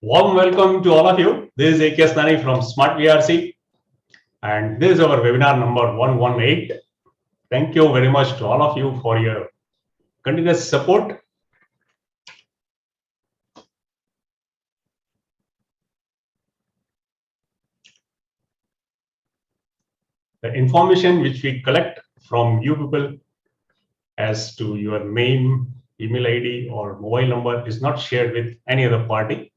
Warm welcome to all of you. This is A K Asnani from Smart VRC, and this is our webinar number 118. Thank you very much to all of you for your continuous support. The information which we collect from you people as to your name, email ID, or mobile number is not shared with any other party.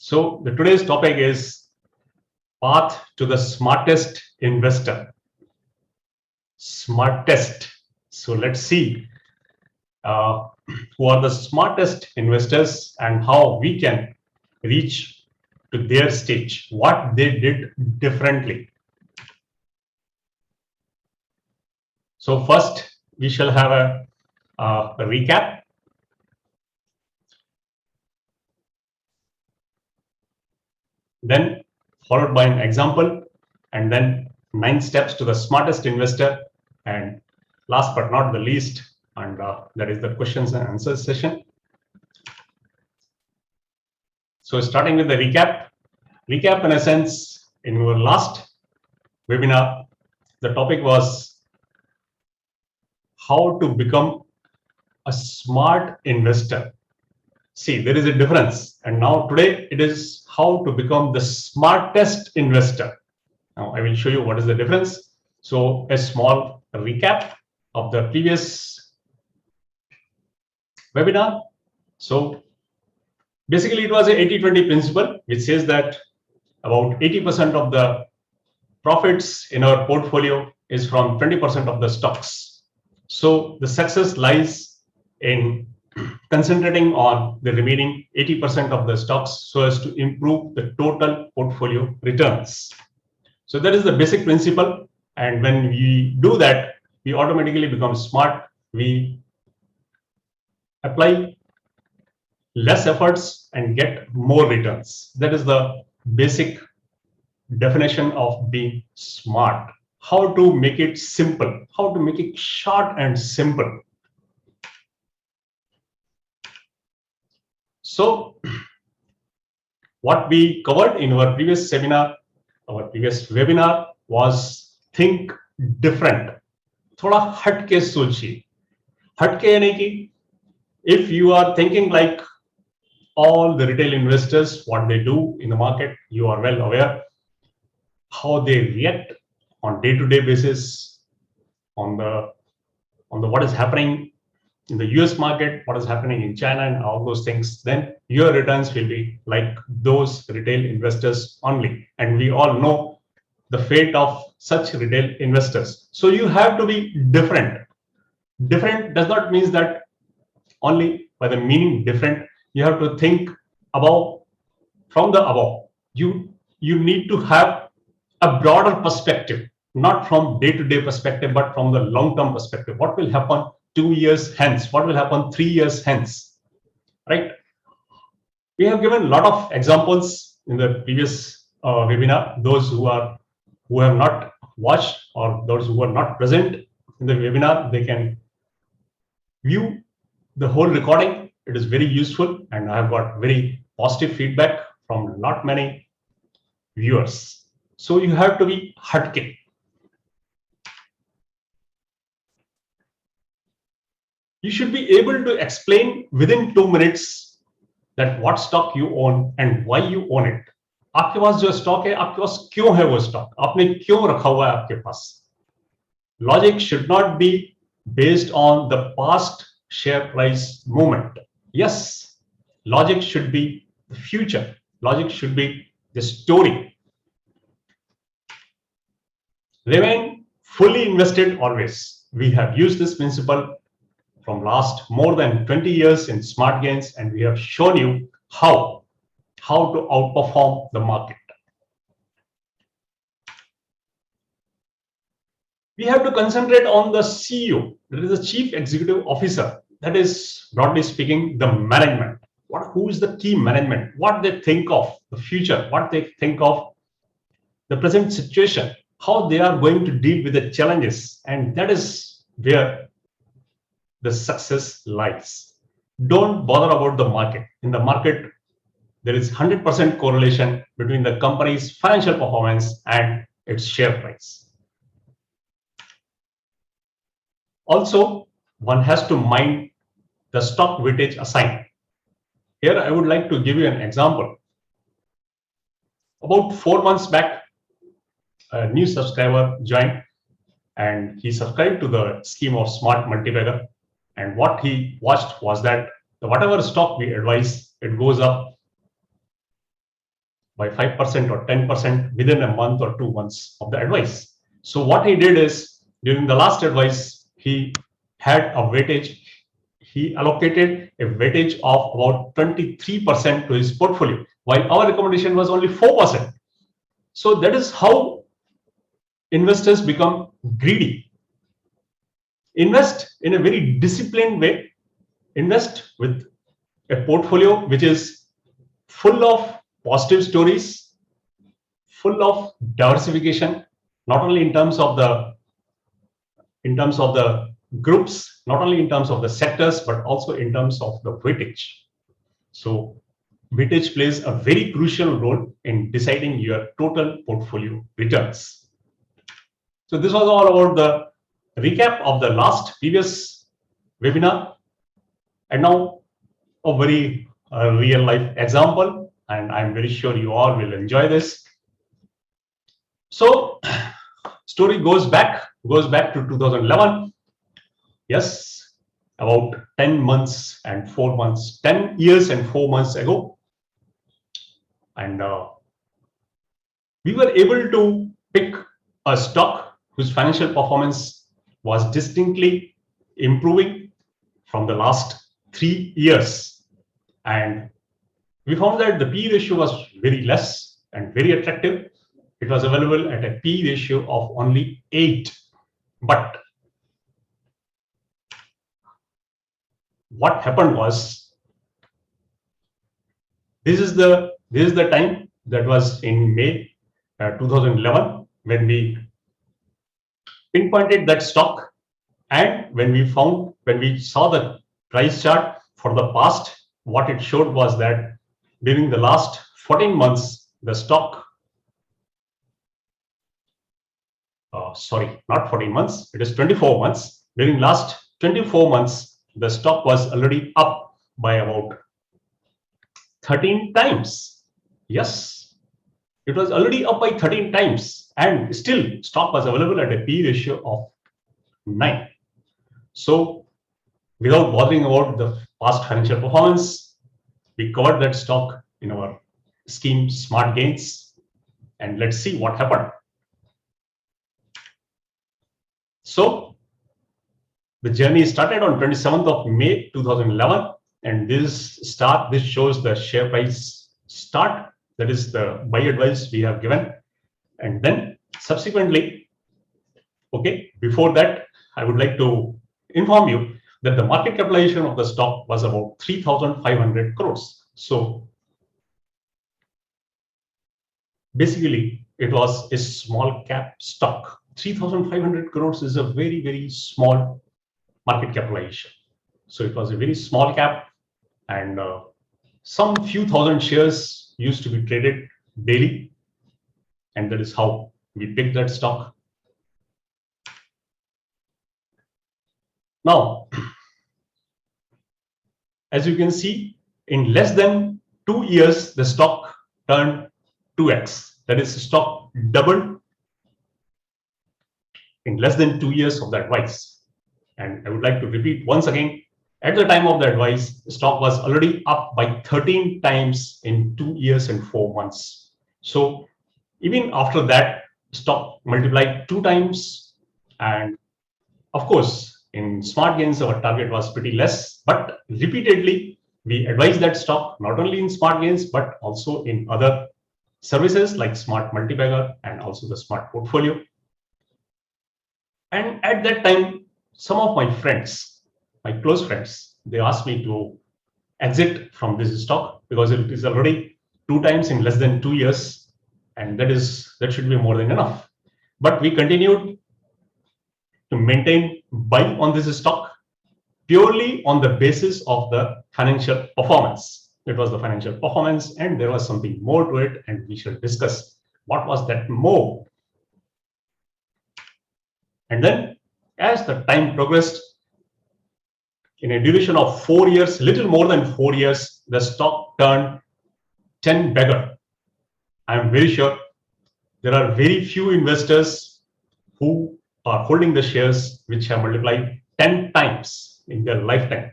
So today's topic is path to the smartest investor. Smartest. So let's see who are the smartest investors and how we can reach to their stage, what they did differently. So first, we shall have a recap. Then followed by an example, and then 9 steps to the smartest investor, and last but not the least, and that is the questions and answers session. So starting with the recap. Recap in a sense, in our last webinar, the topic was how to become a smart investor. See, there is a difference, and now today it is how to become the smartest investor. Now I will show you what is the difference. So a small recap of the previous webinar. So basically it was a 80-20 principle, which says that about 80% of the profits in our portfolio is from 20% of the stocks. So the success lies in concentrating on the remaining 80% of the stocks so as to improve the total portfolio returns. So that is the basic principle, and when we do that, we automatically become smart. We apply less efforts and get more returns. That is the basic definition of being smart. How to make it simple, how to make it short and simple. So what we covered in our previous webinar was think different. थोड़ा हटके सोचिए. हटके यानी कि if you are thinking like all the retail investors, what they do in the market, you are well aware how they react on day-to-day basis on the what is happening in the US market, what is happening in China, and all those things, then your returns will be like those retail investors only. And we all know the fate of such retail investors. So you have to be different. Different does not mean that only by the meaning different. You have to think above, from the above. You need to have a broader perspective, not from day-to-day perspective, but from the long-term perspective. What will happen 2 years hence? What will happen 3 years hence? Right? We have given a lot of examples in the previous webinar. Those who have not watched or those who are not present in the webinar, they can view the whole recording. It is very useful, and I have got very positive feedback from not many viewers. So you have to be hatke. You should be able to explain within 2 minutes that what stock you own and why you own it. आपके पास जो stock है, आपके पास क्यों है वो stock, आपने क्यों रखा हुआ है आपके पास. Logic should not be based on the past share price movement. Yes, logic should be the future. Logic should be the story. Remain fully invested always. We have used this principle from last more than 20 years in Smart Gains, and we have shown you how to outperform the market. We have to concentrate on the CEO, that is the Chief Executive Officer. That is, broadly speaking, the management. Who is the key management? What they think of the future, what they think of the present situation, how they are going to deal with the challenges, and that is where the success lies. Don't bother about the market. In the market, there is 100% correlation between the company's financial performance and its share price. Also, one has to mind the stock weightage assigned. Here, I would like to give you an example. About 4 months back, a new subscriber joined and he subscribed to the scheme of Smart Multibagger. And what he watched was that whatever stock we advise, it goes up by 5% or 10% within a month or 2 months of the advice. So what he did is, during the last advice, he had a weightage. He allocated a weightage of about 23% to his portfolio, while our recommendation was only 4%. So that is how investors become greedy. Invest in a very disciplined way. Invest with a portfolio which is full of positive stories, full of diversification, not only in terms of the groups, not only in terms of the sectors, but also in terms of the weightage. So weightage plays a very crucial role in deciding your total portfolio returns. So this was all about the recap of the last previous webinar, and now a very real life example, and I'm very sure you all will enjoy this. So story goes back to 2011. Yes, about 10 months and 4 months, 10 years and 4 months ago. And we were able to pick a stock whose financial performance was distinctly improving from the last 3 years. And we found that the P ratio was very less and very attractive. It was available at a P ratio of only 8. But what happened was, this is the time, that was in May 2011, when we pinpointed that stock, and when we saw the price chart for the past, what it showed was that during the last 14 months, the stock, sorry, not 14 months, it is 24 months. During last 24 months, the stock was already up by about 13 times. Yes, it was already up by 13 times, and still stock was available at a P ratio of 9. So without bothering about the past financial performance, we covered that stock in our scheme Smart Gains, and let's see what happened. So the journey started on 27th of May 2011, and this shows the share price start, that is the buy advice we have given. And then subsequently, okay, before that, I would like to inform you that the market capitalization of the stock was about 3,500 crores. So basically, it was a small cap stock. 3,500 crores is a very, very small market capitalization. So it was a very small cap, and some few thousand shares used to be traded daily, and that is how we picked that stock. Now, as you can see, in less than 2 years, the stock turned 2x. That is, the stock doubled in less than 2 years of the advice. And I would like to repeat once again, at the time of the advice, the stock was already up by 13 times in 2 years and 4 months. So even after that, stock multiplied 2 times. And of course, in Smart Gains, our target was pretty less, but repeatedly we advised that stock, not only in Smart Gains, but also in other services like Smart Multibagger and also the Smart Portfolio. And at that time, some of my friends, my close friends, they asked me to exit from this stock because it is already 2 times in less than 2 years, and that should be more than enough. But we continued to maintain buy on this stock purely on the basis of the financial performance. It was the financial performance, and there was something more to it, and we should discuss what was that more. And then as the time progressed, in a duration of 4 years, little more than 4 years, the stock turned 10 bagger. I am very sure there are very few investors who are holding the shares which have multiplied 10 times in their lifetime.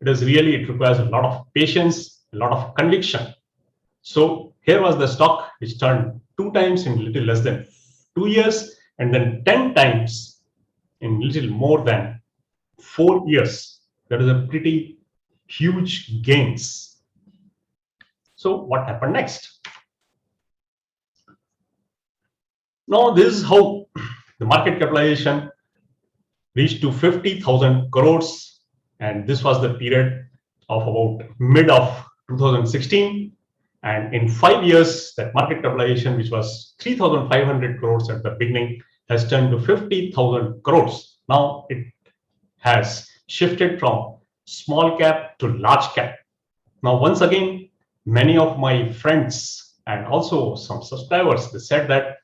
It requires a lot of patience, a lot of conviction. So here was the stock which turned 2 times in little less than 2 years, and then 10 times in little more than 4 years. That is a pretty huge gains. So what happened next? Now this is how the market capitalization reached to 50,000 crores, and this was the period of about mid of 2016. And in 5 years, that market capitalization, which was 3,500 crores at the beginning, has turned to 50,000 crores. Now it has shifted from small cap to large cap. Now, once again, many of my friends and also some subscribers, they said that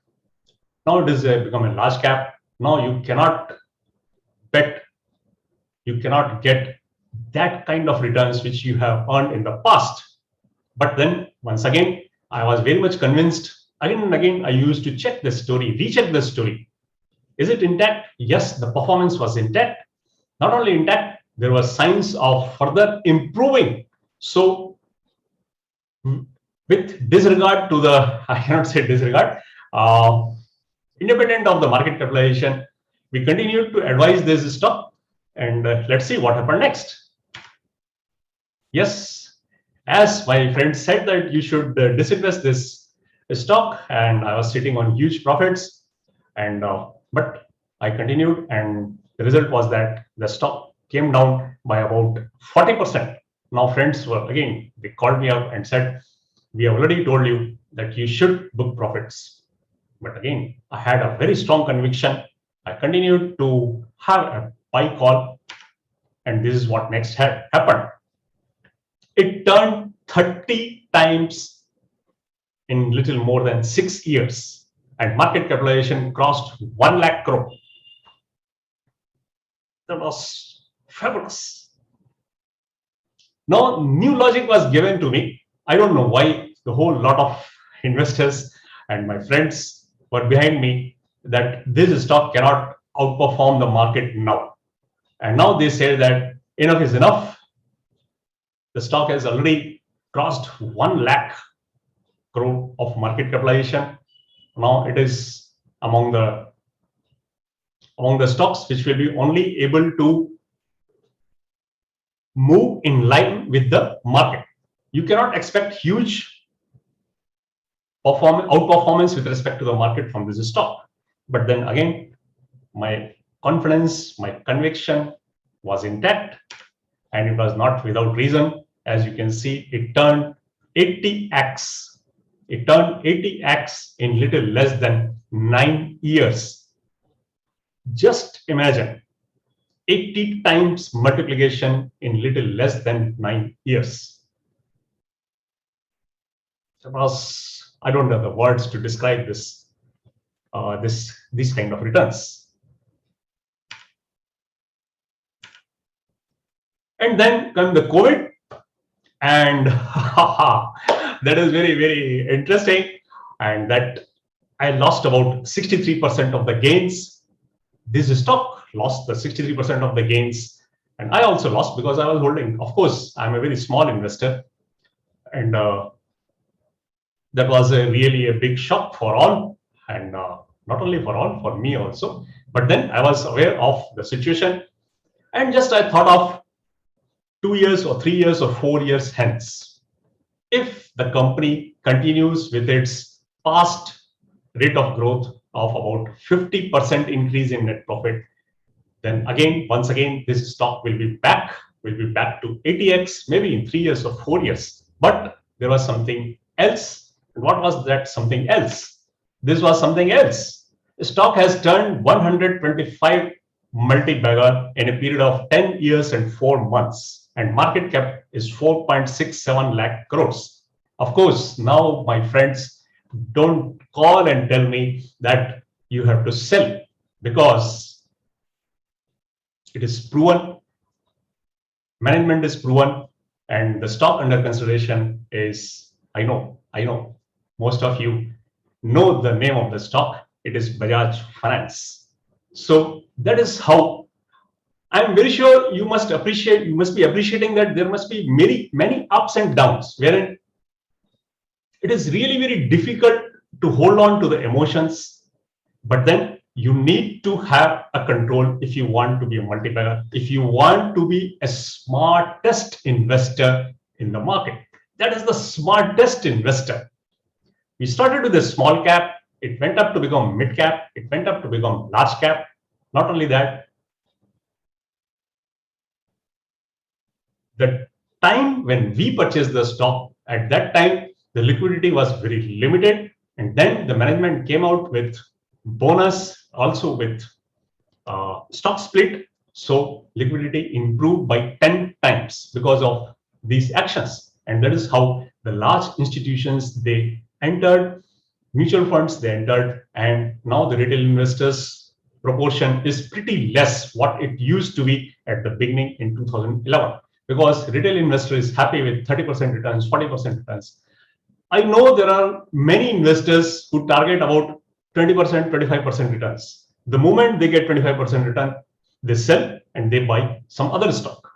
now it is become a large cap. Now you cannot bet, you cannot get that kind of returns which you have earned in the past. But then once again, I was very much convinced. Again and again, I used to check the story, recheck the story. Is it intact? Yes, the performance was intact. Not only intact, there were signs of further improving. So with disregard to the, I cannot say disregard, independent of the market capitalization, we continued to advise this stock, and let's see what happened next. Yes, as my friend said that you should disinvest this stock, and I was sitting on huge profits, and but I continued, and the result was that the stock came down by about 40%. Now friends were again, they called me up and said, we have already told you that you should book profits. But again, I had a very strong conviction. I continued to have a buy call, and this is what next had happened. It turned 30 times in little more than 6 years, and market capitalization crossed 1 lakh crore. That was fabulous. Now, new logic was given to me. I don't know why the whole lot of investors and my friends were behind me that this stock cannot outperform the market now. And now they say that enough is enough. The stock has already crossed 1 lakh crore of market capitalization. Now it is among the stocks which will be only able to move in line with the market. You cannot expect huge outperformance with respect to the market from this stock. But then again, my confidence, my conviction was intact, and it was not without reason. As you can see, it turned 80x. It turned 80x in little less than 9 years. Just imagine 80 times multiplication in little less than 9 years. It was, I don't have the words to describe this, these kind of returns. And then come the COVID, and that is very, very interesting. And that I lost about 63% of the gains. This stock lost the 63% of the gains, and I also lost because I was holding. Of course, I'm a very small investor, and that was really a big shock for all, and not only for all, for me also. But then I was aware of the situation, and just I thought of 2 years or 3 years or 4 years hence, if the company continues with its past rate of growth of about 50% increase in net profit, then again, once again, this stock will be back to 80x, maybe in 3 years or 4 years. But there was something else. What was that something else? This was something else. The stock has turned 125 multi-bagger in a period of 10 years and 4 months, and market cap is 4.67 lakh crores. Of course, now my friends, don't call and tell me that you have to sell, because it is proven, management is proven, and the stock under consideration is, I know, most of you know the name of the stock. It is Bajaj Finance. So that is how I'm very sure you must be appreciating that there must be many ups and downs, wherein it is really very difficult to hold on to the emotions, but then you need to have a control if you want to be a multi-bagger, if you want to be a smartest investor in the market. That is the smartest investor. We started with a small cap, it went up to become mid cap, it went up to become large cap. Not only that, the time when we purchased the stock, at that time, the liquidity was very limited. And then the management came out with bonus, also with stock split. So liquidity improved by 10 times because of these actions. And that is how the large institutions, they entered, mutual funds, they entered, and now the retail investors proportion is pretty less what it used to be at the beginning in 2011, because retail investor is happy with 30% returns, 40% returns. I know there are many investors who target about 20%, 25% returns. The moment they get 25% return, they sell and they buy some other stock.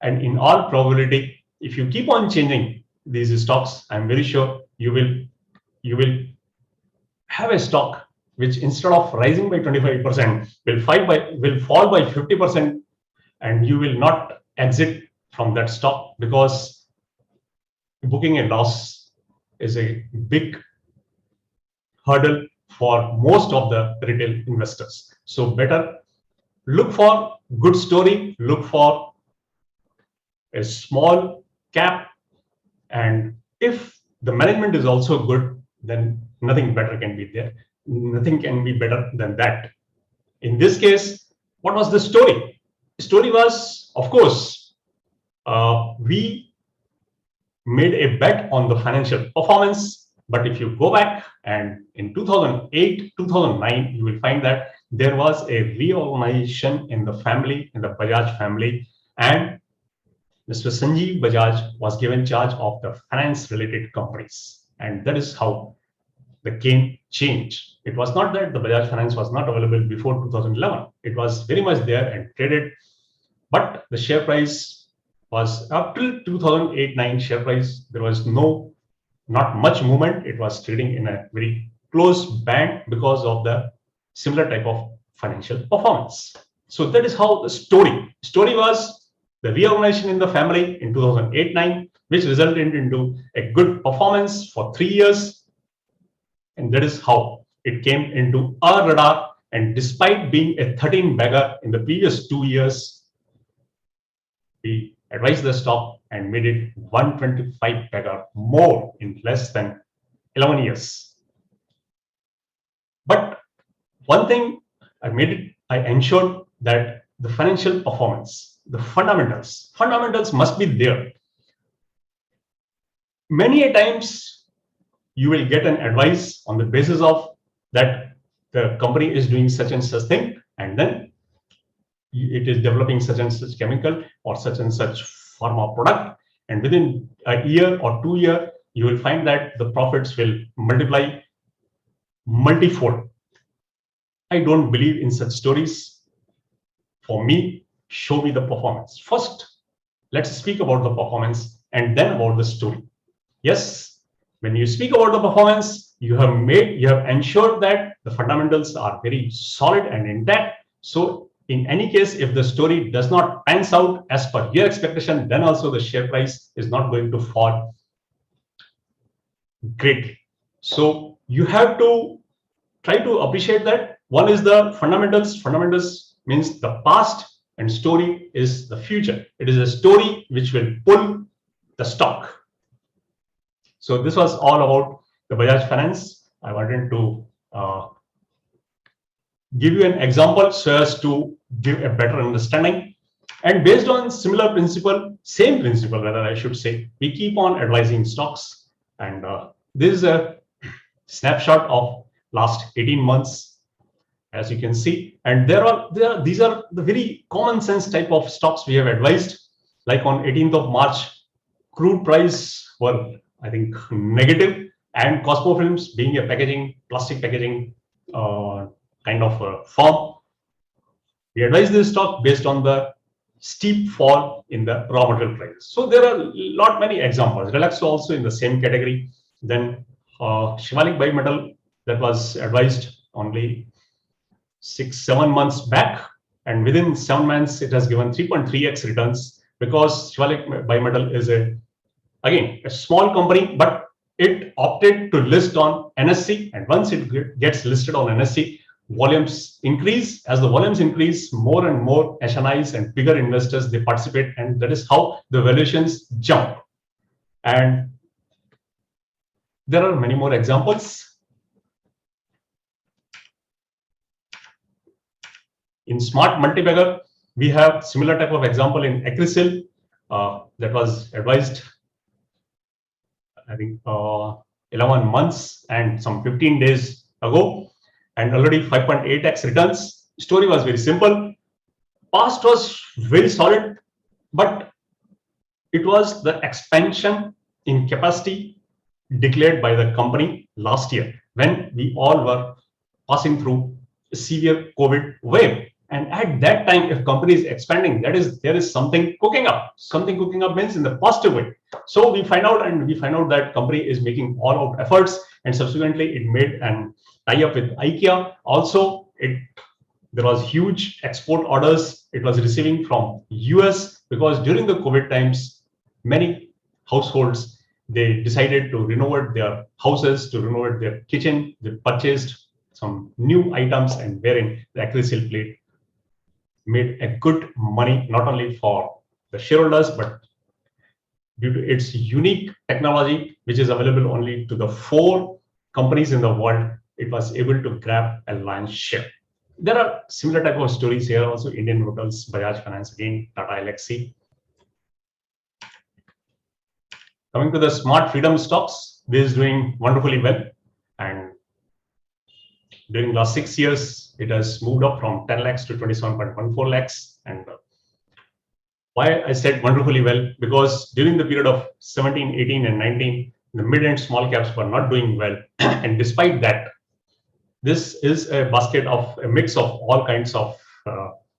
And in all probability, if you keep on changing these stocks, I'm very sure you will have a stock which, instead of rising by 25%, will fall by 50%, and you will not exit from that stock, because booking a loss is a big hurdle for most of the retail investors. So better look for good story, look for a small cap, and if the management is also good, then nothing better can be there. Nothing can be better than that. In this case, what was the story? The story was, of course, we made a bet on the financial performance. But if you go back, and in 2008, 2009, you will find that there was a reorganization in the family, in the Bajaj family, and Mr. Sanjeev Bajaj was given charge of the finance related companies. And that is how the game changed. It was not that the Bajaj Finance was not available before 2011. It was very much there and traded, but the share price was, up till 2008-9 share price, there was not much movement. It was trading in a very close band because of the similar type of financial performance. So that is how the story was the reorganization in the family in 2008-9, which resulted into a good performance for 3 years. And that is how it came into our radar. And despite being a 13 bagger in the previous 2 years, we advised the stock and made it 125 bagger more in less than 11 years. But one thing I ensured that the financial performance, the fundamentals must be there. Many a times you will get an advice on the basis of that the company is doing such and such thing, and then it is developing such and such chemical or such and such pharma product, and within a year or 2 years, you will find that the profits will multiply multifold. I don't believe in such stories. For me, show me the performance. First, let's speak about the performance and then about the story. Yes, when you speak about the performance, you have ensured that the fundamentals are very solid and intact. So in any case, if the story does not pans out as per your expectation, then also the share price is not going to fall greatly. So you have to try to appreciate that. One is the fundamentals. Fundamentals means the past, and story is the future. It is a story which will pull the stock. So this was all about the Bajaj Finance. I wanted to give you an example so as to give a better understanding. And based on similar principle, same principle, rather I should say, we keep on advising stocks. And this is a snapshot of last 18 months, as you can see. And these are the very common sense type of stocks we have advised. Like on 18th of March, crude price were, I think, negative, and Cosmo Films, being a plastic packaging kind of firm, we advise this stock based on the steep fall in the raw material prices. So there are many examples. Relaxo also in the same category. Then Shivalik Bimetal, that was advised only 6-7 months back, and within 7 months it has given 3.3x returns, because Shivalik Bimetal is again a small company, but it opted to list on NSE, and once it gets listed on NSE, volumes increase. As the volumes increase, more and more HNIs and bigger investors, they participate, and that is how the valuations jump. And there are many more examples. In smart multibagger, we have similar type of example in Acrysil that was advised, I think 11 months and some 15 days ago, and already 5.8x returns. Story was very simple. Past was very solid, but it was the expansion in capacity declared by the company last year, when we all were passing through a severe COVID wave. And at that time, if company is expanding, that is, there is something cooking up. Something cooking up means in the positive way. So we find out that company is making all out efforts, and subsequently it made an tie-up with IKEA. Also, there was huge export orders it was receiving from US, because during the COVID times, many households, they decided to renovate their houses, to renovate their kitchen. They purchased some new items, and wherein the Acrysil plate made a good money, not only for the shareholders, but due to its unique technology, which is available only to the 4 companies in the world, it was able to grab a lion's share. There are similar type of stories here also. Indian Hotels, Bajaj Finance again, Tata Elxsi. Coming to the smart freedom stocks, this is doing wonderfully well, and during the last 6 years, it has moved up from 10 lakhs to 27.14 lakhs. And why I said wonderfully well, because during the period of 17, 18, and 19, the mid and small caps were not doing well. And despite that, this is a basket of a mix of all kinds of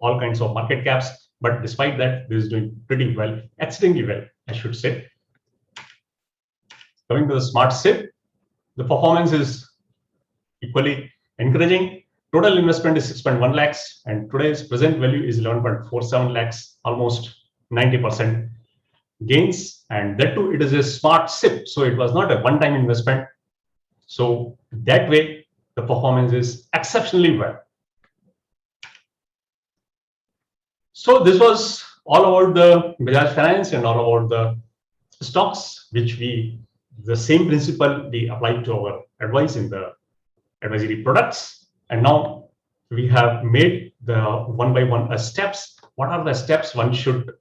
market caps. But despite that, this is doing pretty well, exceedingly well, I should say. Coming to the smart SIP, the performance is equally encouraging. Total investment is 6.1 lakhs, and today's present value is 11.47 lakhs, almost 90% gains. And that too, it is a smart SIP, so it was not a one-time investment. So that way, the performance is exceptionally well. So this was all about the Bajaj Finance and all about the stocks, which the same principle we applied to our advice in the advisory products. And now we have made the one by one steps. What are the steps one should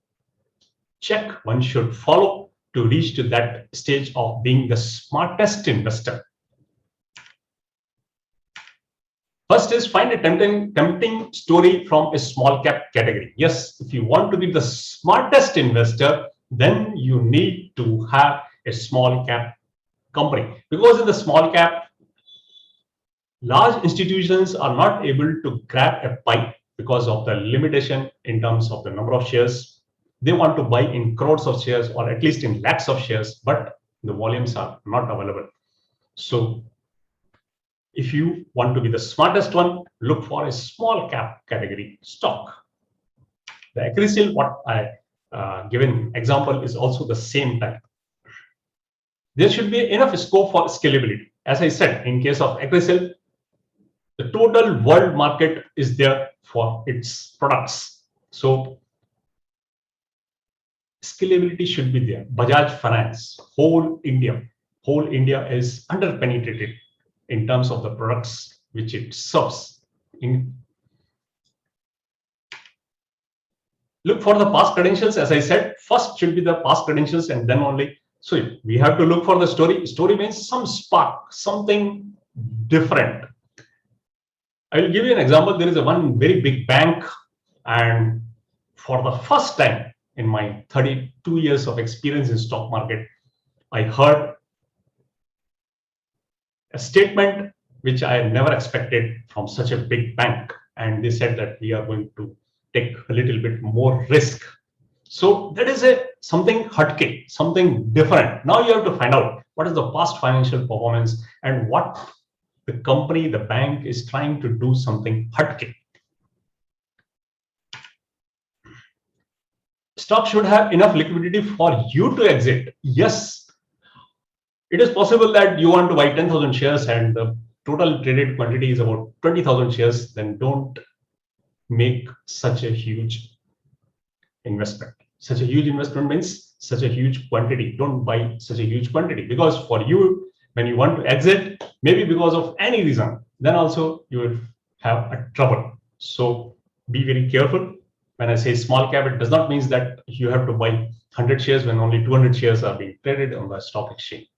check, one should follow to reach to that stage of being the smartest investor? First is find a tempting story from a small cap category. Yes, if you want to be the smartest investor, then you need to have a small cap company, because in the small cap, large institutions are not able to grab a pie because of the limitation in terms of the number of shares. They want to buy in crores of shares, or at least in lakhs of shares, but the volumes are not available. So if you want to be the smartest one, look for a small cap category stock. The Acrysil, what I given example, is also the same type. There should be enough scope for scalability. As I said, in case of Acrysil, the total world market is there for its products. So scalability should be there. Bajaj Finance, whole India is under penetrated in terms of the products which it serves. Look for the past credentials. As I said, first should be the past credentials and then only. So we have to look for the story. Story means some spark, something different. I will give you an example. There is a one very big bank, and for the first time in my 32 years of experience in stock market, I heard a statement which I had never expected from such a big bank. And they said that we are going to take a little bit more risk. So that is a something hatke, something different. Now you have to find out what is the past financial performance and what the company, the bank is trying to do something hatke. Stock should have enough liquidity for you to exit. Yes, it is possible that you want to buy 10,000 shares and the total traded quantity is about 20,000 shares. Then don't make such a huge investment. Such a huge investment means such a huge quantity. Don't buy such a huge quantity, because for you, when you want to exit, maybe because of any reason, then also you will have a trouble. So be very careful. When I say small cap, it does not mean that you have to buy 100 shares when only 200 shares are being traded on the stock exchange.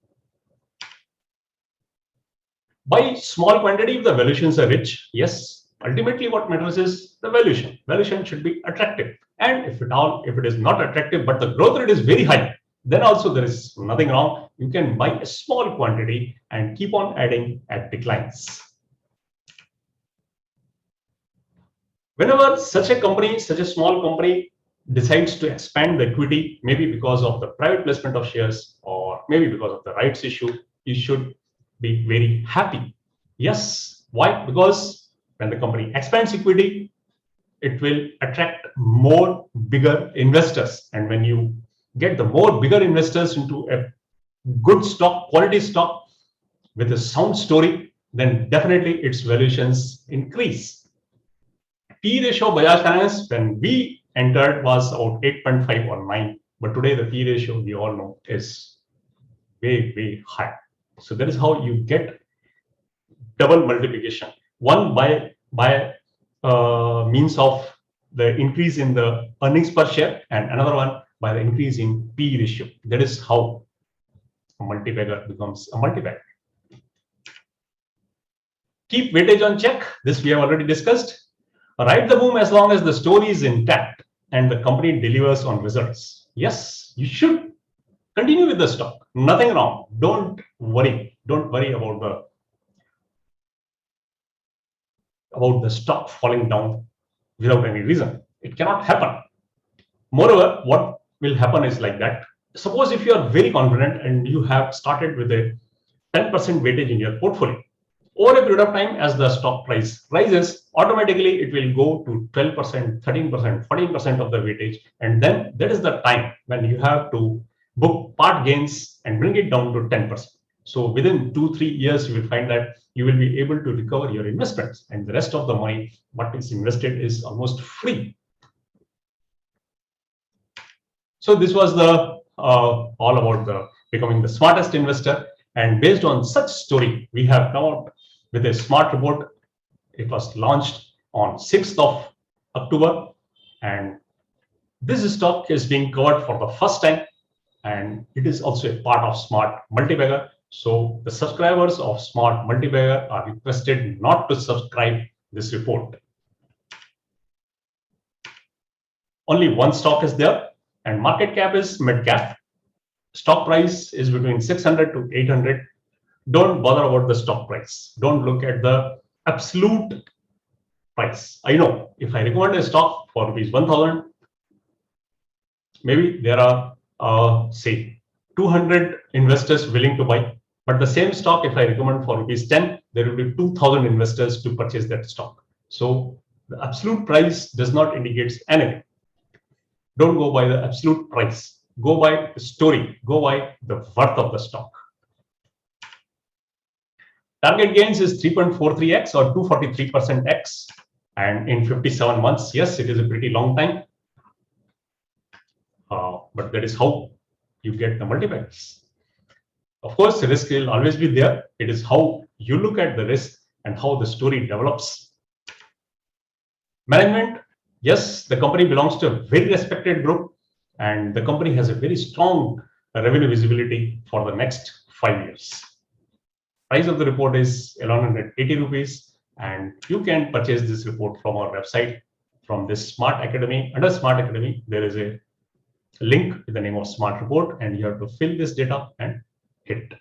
Buy small quantity if the valuations are rich. Yes, ultimately what matters is the valuation. Valuation should be attractive. And if it is not attractive, but the growth rate is very high, then also there is nothing wrong. You can buy a small quantity and keep on adding at declines. Whenever such a company, such a small company decides to expand the equity, maybe because of the private placement of shares or maybe because of the rights issue, you should be very happy. Yes. Why? Because when the company expands equity, it will attract more bigger investors. And when you get the more bigger investors into a good stock, quality stock with a sound story, then definitely its valuations increase. P ratio Bajaj Finance, when we entered, was about 8.5 or 9. But today the P ratio, we all know, is way, way high. So that is how you get double multiplication. One by means of the increase in the earnings per share, and another one by the increase in P ratio. That is how a multibagger becomes a multibagger. Keep weightage on check. This we have already discussed. Ride the boom as long as the story is intact and the company delivers on results. Yes, you should continue with the stock. Nothing wrong. Don't worry. Don't worry about the stock falling down without any reason. It cannot happen. Moreover, what will happen is like that. Suppose if you are very confident and you have started with a 10% weightage in your portfolio, over a period of time, as the stock price rises, automatically it will go to 12%, 13%, 14% of the weightage. And then that is the time when you have to book part gains and bring it down to 10%. So within 2-3 years, you will find that you will be able to recover your investments, and the rest of the money, what is invested, is almost free. So this was the all about the becoming the smartest investor. And based on such story, we have come out with a smart report. It was launched on 6th of October, and this stock is being covered for the first time, and it is also a part of Smart Multibagger. So the subscribers of Smart Multibagger are requested not to subscribe this report. Only one stock is there, and market cap is mid cap. Stock price is between 600 to 800. Don't bother about the stock price. Don't look at the absolute price. I know if I recommend a stock for rupees 1,000, maybe there are say 200 investors willing to buy. But the same stock, if I recommend for rupees 10, there will be 2,000 investors to purchase that stock. So the absolute price does not indicate anything. Don't go by the absolute price. Go by the story. Go by the worth of the stock. Target gains is 3.43x or 243% x, and in 57 months. Yes, it is a pretty long time, but that is how you get the multibaggers. Of course, the risk will always be there. It is how you look at the risk and how the story develops. Management Yes, the company belongs to a very respected group, and the company has a very strong revenue visibility for the next 5 years. Price of the report is 1180 rupees, and you can purchase this report from our website, from this Smart Academy. Under Smart Academy, there is a link with the name of Smart Report, and you have to fill this data and hit.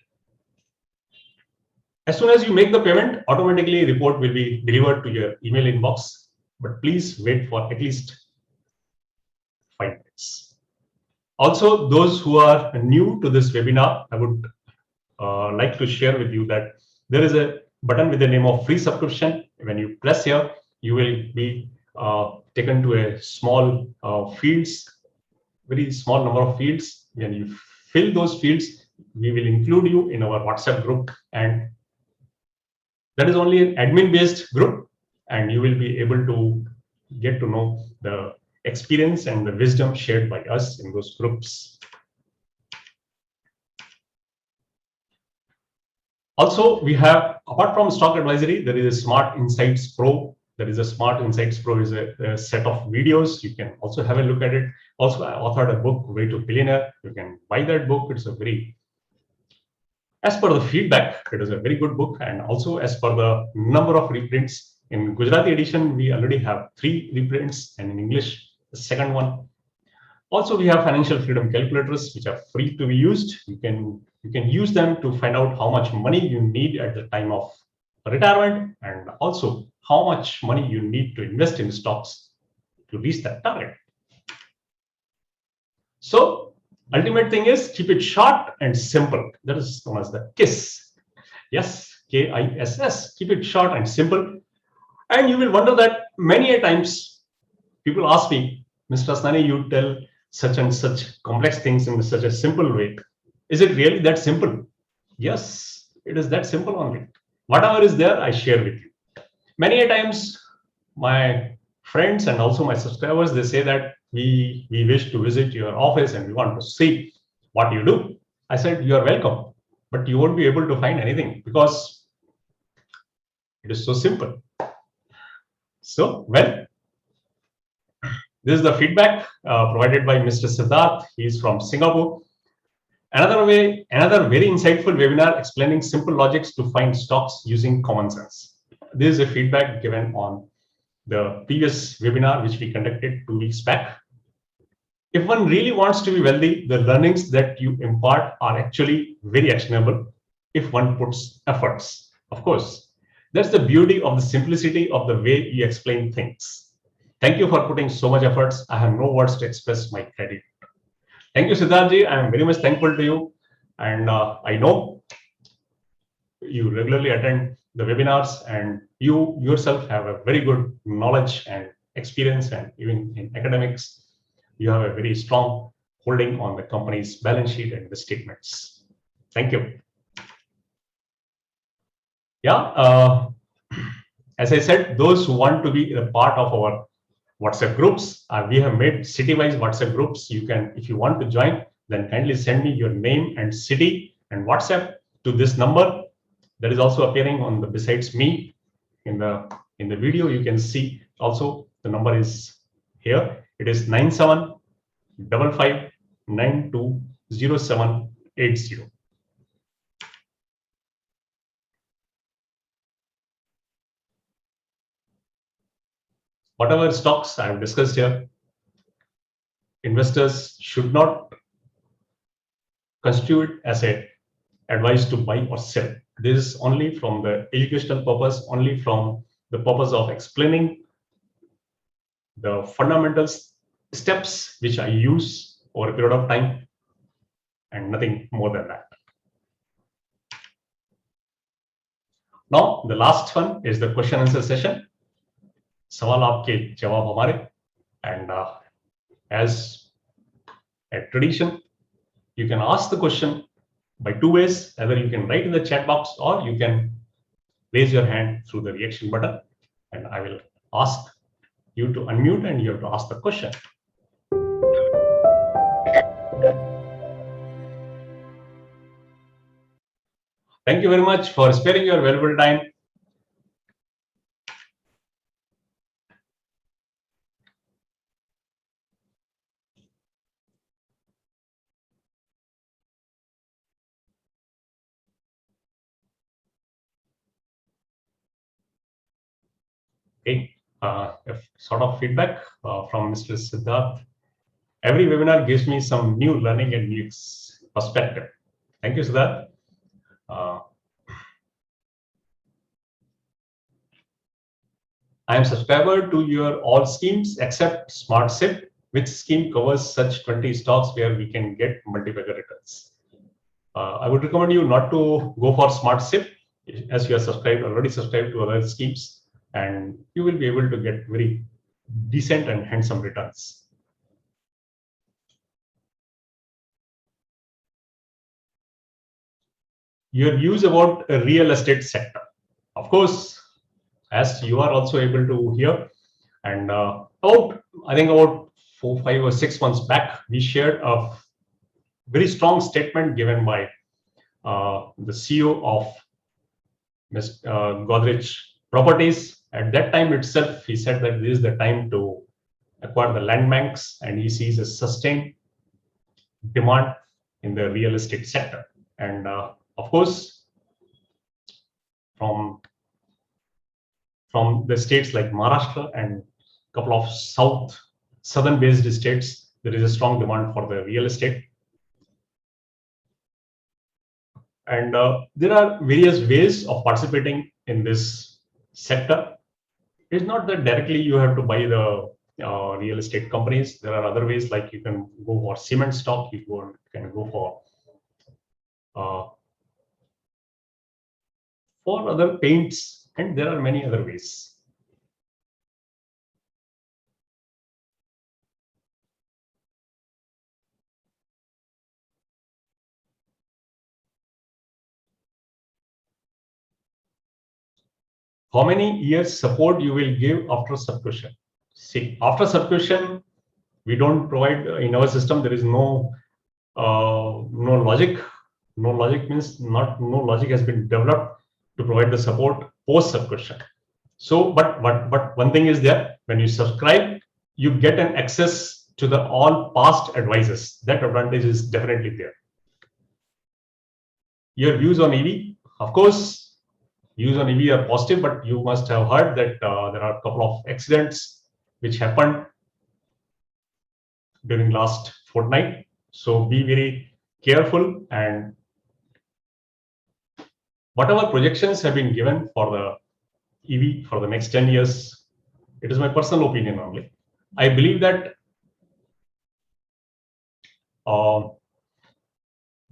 As soon as you make the payment, automatically report will be delivered to your email inbox, but please wait for at least 5 minutes. Also, those who are new to this webinar, I would like to share with you that there is a button with the name of free subscription. When you press here, you will be taken to a small fields, very small number of fields. When you fill those fields, we will include you in our WhatsApp group, and that is only an admin based group, and you will be able to get to know the experience and the wisdom shared by us in those groups. Also, we have, apart from stock advisory, there is a Smart Insights Pro. There is a Smart Insights Pro is a set of videos. You can also have a look at it. Also, I authored a book, Way to Billionaire. You can buy that book. It's a very, as per the feedback, it is a very good book. And also, as per the number of reprints, in Gujarati edition, we already have 3 reprints, and in English, the second one. Also, we have financial freedom calculators, which are free to be used. You can use them to find out how much money you need at the time of retirement, and also how much money you need to invest in stocks to reach that target. So, ultimate thing is keep it short and simple. That is known as the KISS. Yes, KISS. Keep it short and simple. And you will wonder that many a times people ask me, Mr. Asnani, you tell such and such complex things in such a simple way. Is it really that simple? Yes, it is that simple only. Whatever is there, I share with you. Many a times, my friends and also my subscribers, they say that we wish to visit your office and we want to see what you do. I said, you are welcome, but you won't be able to find anything because it is so simple. So, well, this is the feedback provided by Mr. Siddharth. He is from Singapore. Another very insightful webinar explaining simple logics to find stocks using common sense. This is a feedback given on the previous webinar, which we conducted 2 weeks back. If one really wants to be wealthy, the learnings that you impart are actually very actionable if one puts efforts. Of course, that's the beauty of the simplicity of the way you explain things. Thank you for putting so much efforts. I have no words to express my gratitude. Thank you, Siddharthji. I am very much thankful to you. And I know you regularly attend the webinars, and you yourself have a very good knowledge and experience, and even in academics, you have a very strong holding on the company's balance sheet and the statements. Thank you. Yeah, as I said, those who want to be a part of our WhatsApp groups, we have made city-wise WhatsApp groups. You can, if you want to join, then kindly send me your name and city and WhatsApp to this number that is also appearing on the besides me in the video. You can see also the number is here. It is 9755920780. Whatever stocks I have discussed here, investors should not constitute as a advice to buy or sell. This is only from the educational purpose, only from the purpose of explaining the fundamental steps which I use over a period of time, and nothing more than that. Now, the last one is the question answer session. सवाल आपके जवाब हमारे, and as a tradition, you can ask the question by 2 ways. Either you can write in the chat box, or you can raise your hand through the reaction button, and I will ask you to unmute and you have to ask the question. Thank you very much for sparing your valuable time. Okay, a sort of feedback from Mr. Siddharth. Every webinar gives me some new learning and new perspective. Thank you, Siddharth. I am subscriber to your all schemes except Smart SIP. Which scheme covers such 20 stocks where we can get multi-bagger returns? I would recommend you not to go for Smart SIP as you are already subscribed to other schemes, and you will be able to get very decent and handsome returns. Your views about a real estate sector. Of course, as you are also able to hear, and I think about 4, 5, or 6 months back, we shared a very strong statement given by the CEO of Godrej Properties. At that time itself, he said that this is the time to acquire the land banks, and he sees a sustained demand in the real estate sector. And of course, from the states like Maharashtra and a couple of southern based states, there is a strong demand for the real estate. And there are various ways of participating in this sector. It's not that directly you have to buy the real estate companies. There are other ways, like you can go for cement stock, you can go for other paints, and there are many other ways. How many years support you will give after subscription? See, after subscription, we don't provide in our system. There is no logic. No logic means no logic has been developed to provide the support post subscription. So, but one thing is there: when you subscribe, you get an access to the all past advices. That advantage is definitely there. Your views on EV, of course. Views on EV are positive, but you must have heard that there are a couple of accidents which happened during last fortnight. So be very careful, and whatever projections have been given for the EV for the next 10 years, it is my personal opinion only. I believe that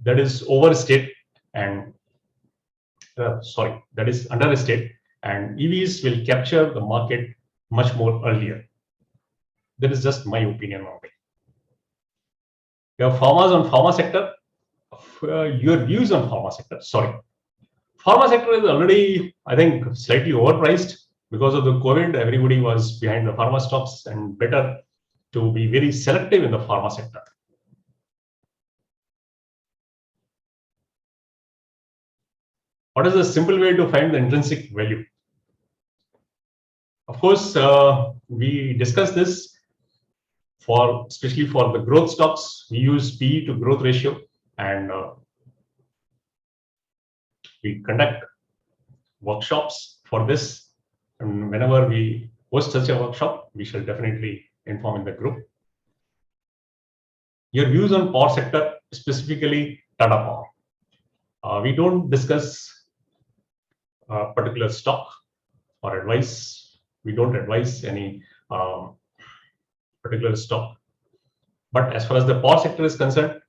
that is overstated and that is understated, and EVs will capture the market much more earlier. That is just my opinion only. Your farmers on pharma sector, your views on pharma sector. Sorry, pharma sector is already, I think, slightly overpriced because of the COVID. Everybody was behind the pharma stocks, and better to be very selective in the pharma sector. What is the simple way to find the intrinsic value? Of course, we discussed this especially for the growth stocks. We use PE to growth ratio, and we conduct workshops for this. And whenever we host such a workshop, we shall definitely inform in the group. Your views on power sector, specifically Tata Power. We don't discuss a particular stock or advice. We don't advise any particular stock. But as far as the power sector is concerned,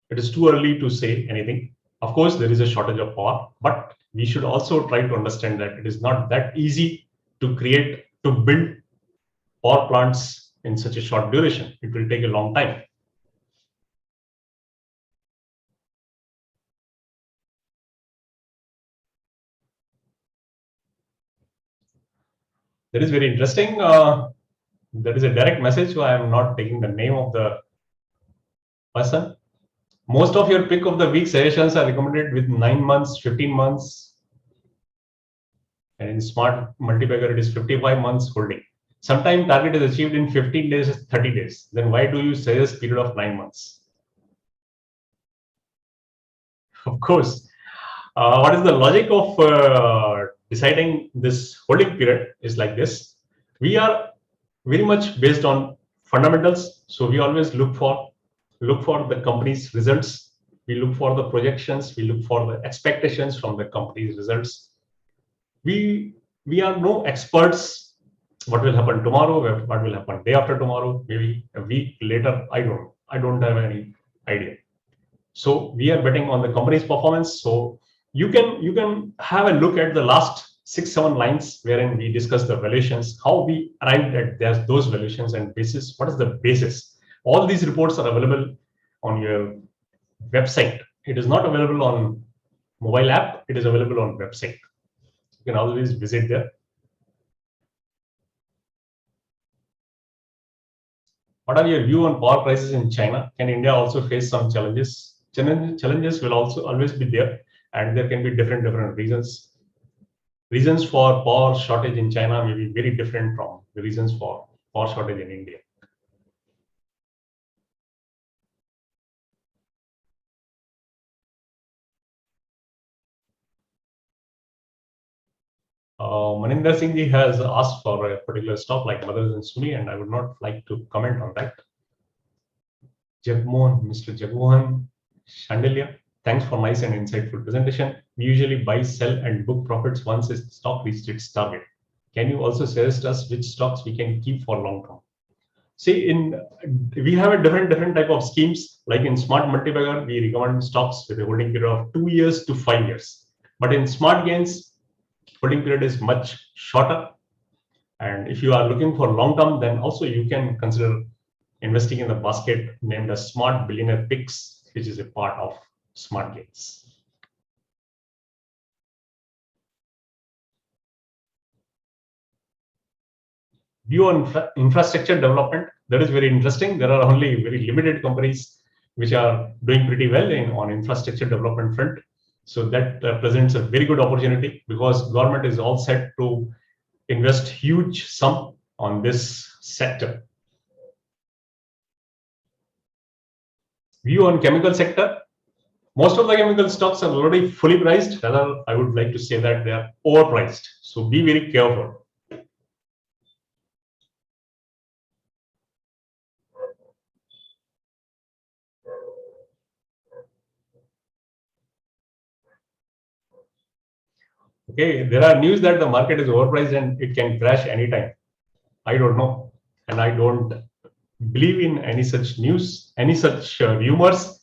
it is too early to say anything. Of course, there is a shortage of power, but we should also try to understand that it is not that easy to build power plants in such a short duration. It will take a long time. That is very interesting. That is a direct message, so I am not taking the name of the person. Most of your pick of the week suggestions are recommended with 9 months, 15 months. And in smart multi-bagger, it is 55 months holding. Sometimes target is achieved in 15 days, 30 days. Then why do you suggest period of 9 months? Of course. What is the logic of deciding this holding period is like this. We are very much based on fundamentals. So we always look for the company's results. We look for the projections. We look for the expectations from the company's results. We are no experts. What will happen tomorrow? What will happen day after tomorrow? Maybe a week later. I don't have any idea. So we are betting on the company's performance. So you can have a look at the last 6-7 lines wherein we discuss the valuations, how we arrived at those valuations and basis. What is the basis? All these reports are available on your website. It is not available on mobile app. It is available on website. You can always visit there. What are your view on power prices in China? Can India also face some challenges? Challenges will also always be there, and there can be different reasons. Reasons for power shortage in China may be very different from the reasons for power shortage in India. Maninder Singh ji has asked for a particular stock like Mothers and Suni, and I would not like to comment on that. Mr. Jagmohan Shandelia, thanks for nice and insightful presentation. We usually buy, sell, and book profits once a stock reaches its target. Can you also suggest us which stocks we can keep for long term? See, we have a different type of schemes. Like in Smart Multibagger, we recommend stocks with a holding period of 2 years to 5 years. But in Smart Gains, holding period is much shorter. And if you are looking for long term, then also you can consider investing in the basket named as Smart Billionaire Picks, which is a part of Smart Gains. View on infrastructure development, that is very interesting. There are only very limited companies which are doing pretty well on infrastructure development front. So that presents a very good opportunity because government is all set to invest huge sum on this sector. View on chemical sector. Most of the chemical stocks are already fully priced. Rather, I would like to say that they are overpriced. So be very careful. Okay, there are news that the market is overpriced and it can crash anytime. I don't know, and I don't believe in any such news, any such rumors.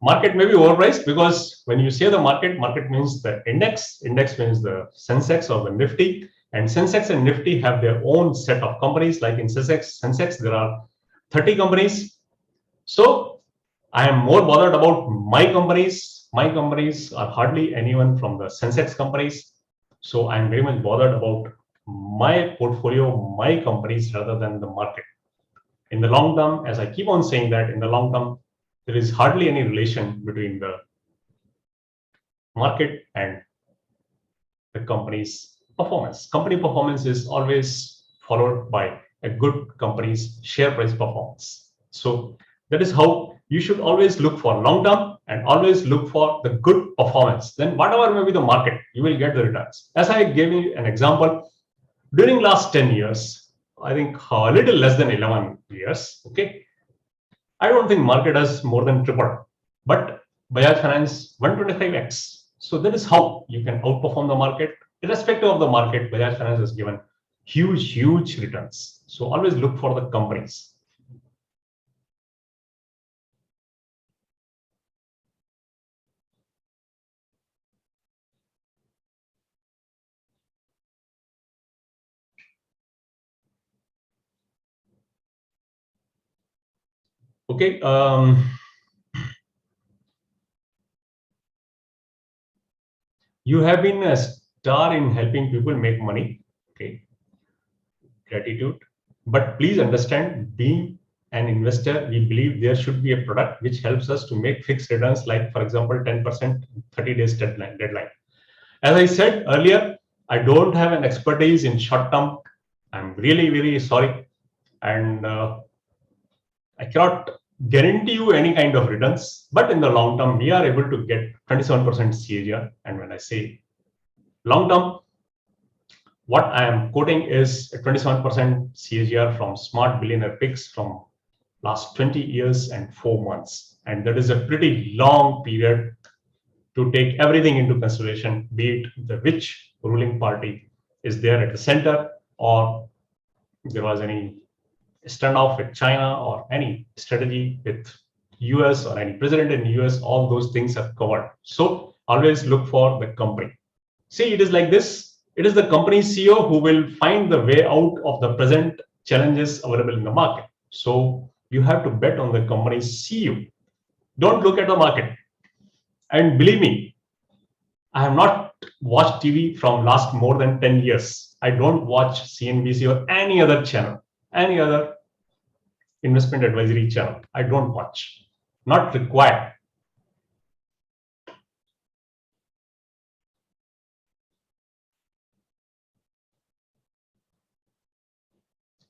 Market may be overpriced because when you say the market means the index means the Sensex or the Nifty, and Sensex and Nifty have their own set of companies. Like in Sensex there are 30 companies. So I am more bothered about my companies. My companies are hardly anyone from the Sensex companies. So I'm very much bothered about my portfolio, my companies rather than the market. In the long term, as I keep on saying that in the long term, there is hardly any relation between the market and the company's performance. Company performance is always followed by a good company's share price performance. So that is how you should always look for long term and always look for the good performance. Then whatever may be the market, you will get the returns. As I gave you an example, during last 10 years, I think a little less than 11 years, okay, I don't think market has more than tripled, but Bajaj Finance 125x. So that is how you can outperform the market. Irrespective of the market, Bajaj Finance has given huge returns. So always look for the companies. Okay. You have been a star in helping people make money. Okay. Gratitude. But please understand, being an investor, we believe there should be a product which helps us to make fixed returns, like, for example, 10%, 30 days deadline. As I said earlier, I don't have an expertise in short term. I'm really very sorry. And I cannot guarantee you any kind of returns. But in the long term, we are able to get 27% CAGR. And when I say long term, What I am quoting is a 27% CAGR from smart billionaire picks from last 20 years and 4 months. And that is a pretty long period to take everything into consideration, be it the which ruling party is there at the center, or there was any standoff with China or any strategy with US or any president in US, all those things are covered. So always look for the company. See, it is like this. It is the company CEO who will find the way out of the present challenges available in the market. So you have to bet on the company's CEO. Don't look at the market. And believe me, I have not watched TV from last more than 10 years. I don't watch CNBC or any other channel, any other investment advisory channel. I don't watch. Not required.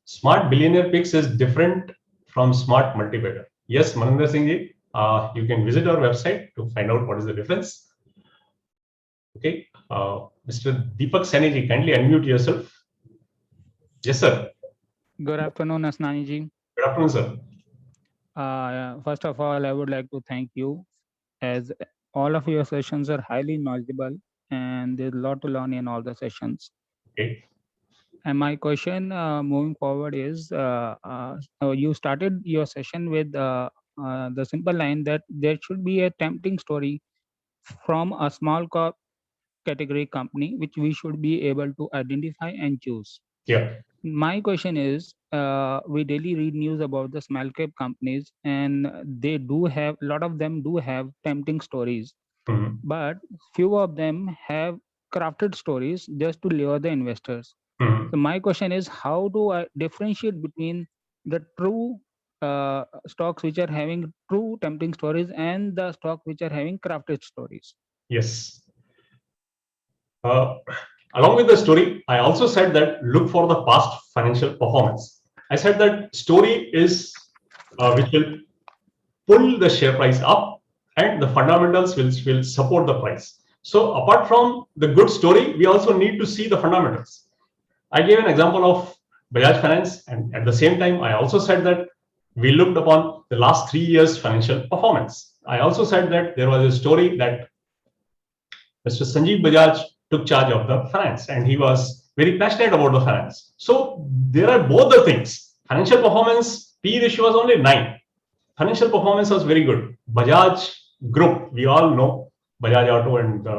Smart billionaire picks is different from smart multiplier. Yes, Maninder Singh ji, you can visit our website to find out what is the difference. Okay, Mr. Deepak Saini ji, kindly unmute yourself. Yes, sir. Good afternoon, Asnani ji. Good afternoon, sir. First of all, I would like to thank you, as all of your sessions are highly knowledgeable and there's a lot to learn in all the sessions. Okay. And my question moving forward is, you started your session with the simple line that there should be a tempting story from a small category company which we should be able to identify and choose. Yeah. My question is, we daily read news about the small cap companies, and they do have, a lot of them do have tempting stories, Mhm. but few of them have crafted stories just to lure the investors. Mhm. So my question is, how do I differentiate between the true stocks which are having true tempting stories and the stocks which are having crafted stories? Yes. Along with the story, I also said that look for the past financial performance. I said that story is which will pull the share price up, and the fundamentals will support the price. So apart from the good story, we also need to see the fundamentals. I gave an example of Bajaj Finance, and at the same time, I also said that we looked upon the last 3 years' financial performance. I also said that there was a story that Mr. Sanjeev Bajaj took charge of the finance, and he was very passionate about the finance. So there are both the things. Financial performance, P ratio was only 9. Financial performance was very good. Bajaj Group, we all know Bajaj Auto and the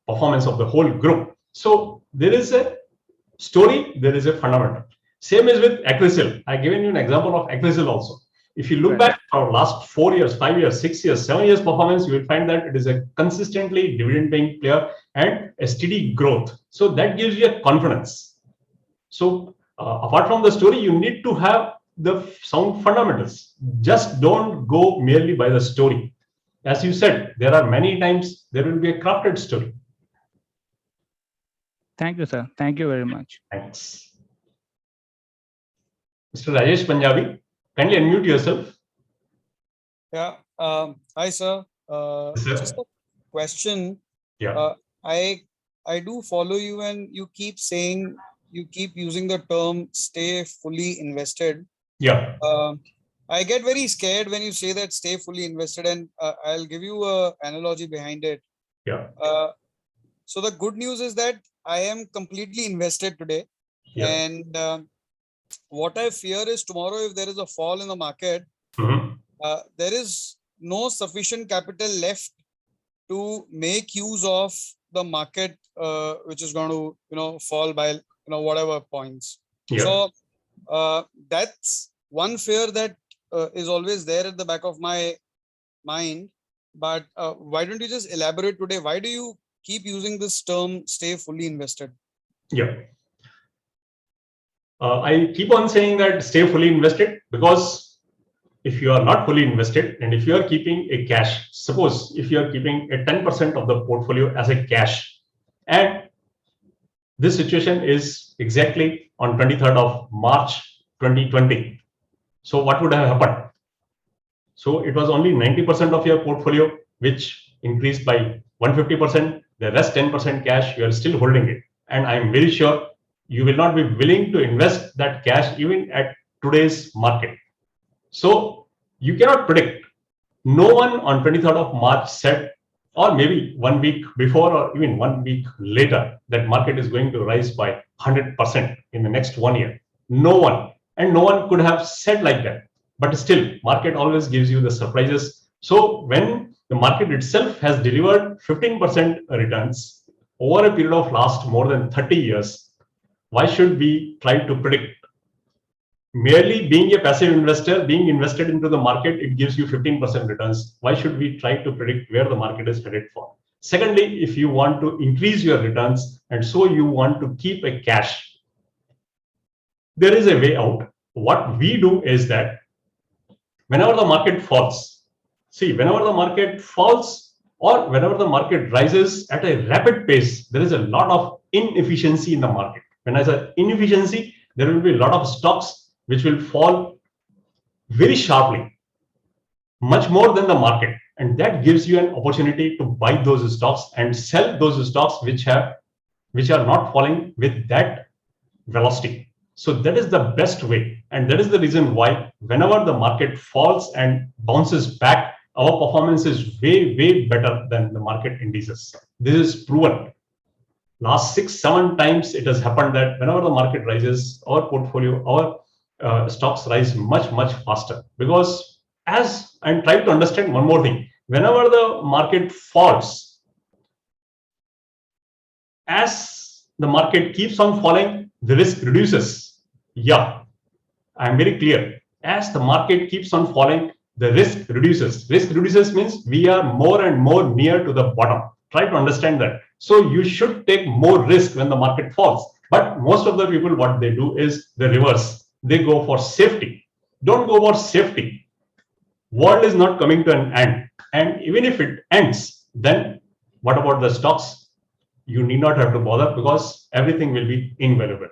performance of the whole group. So there is a story, there is a fundamental. Same is with Acrysil. I given you an example of Acrysil also. If you look Right. back for last 4 years, 5 years, 6 years, 7 years performance, you will find that it is a consistently dividend paying player and a steady growth. So that gives you a confidence. So apart from the story, you need to have the sound fundamentals. Just don't go merely by the story. As you said, there are many times there will be a crafted story. Thank you, sir. Thank you very much. Thanks. Mr. Rajesh Punjabi, kindly unmute yourself. Yeah. Hi, sir. Yes, sir. Just a question. Yeah. I do follow you, and you keep using the term "stay fully invested." Yeah. I get very scared when you say that "stay fully invested," and I'll give you a analogy behind it. Yeah. So the good news is that I am completely invested today, Yeah. and what I fear is tomorrow, if there is a fall in the market, there is no sufficient capital left to make use of the market, which is going to fall by whatever points. Yeah. So that's one fear that is always there at the back of my mind. But why don't you just elaborate today? Why do you keep using this term "stay fully invested"? Yeah. I keep on saying that stay fully invested because if you are not fully invested and if you are keeping a cash, suppose if you are keeping a 10% of the portfolio as a cash, and this situation is exactly on 23rd of March 2020. So what would have happened? So it was only 90% of your portfolio which increased by 150%. The rest 10% cash, you are still holding it. and I'm very sure you will not be willing to invest that cash even at today's market. So you cannot predict. No one on 23rd of March said, or maybe 1 week before or even 1 week later, that market is going to rise by 100% in the next 1 year. No one, and no one could have said like that. But still, market always gives you the surprises. So when the market itself has delivered 15% returns over a period of last more than 30 years, why should we try to predict? Merely being a passive investor, being invested into the market, it gives you 15% returns. Why should we try to predict where the market is headed for? Secondly, if you want to increase your returns and so you want to keep a cash, there is a way out. What we do is that whenever the market falls, whenever the market falls or whenever the market rises at a rapid pace, there is a lot of inefficiency in the market. When I say inefficiency, there will be a lot of stocks which will fall very sharply, much more than the market. And that gives you an opportunity to buy those stocks and sell those stocks which are not falling with that velocity. So that is the best way. And that is the reason why whenever the market falls and bounces back, our performance is way, way better than the market indices. This is proven. Last 6-7 times it has happened that whenever the market rises, our portfolio, our stocks rise much, much faster. Because as I'm trying to understand one more thing, whenever the market falls, as the market keeps on falling, the risk reduces. Yeah, I'm very clear. As the market keeps on falling, the risk reduces. Risk reduces means we are more and more near to the bottom. Try to understand that. So you should take more risk when the market falls. But most of the people, what they do is the reverse. They go for safety. Don't go for safety. World is not coming to an end. And even if it ends, then what about the stocks? You need not have to bother because everything will be invaluable.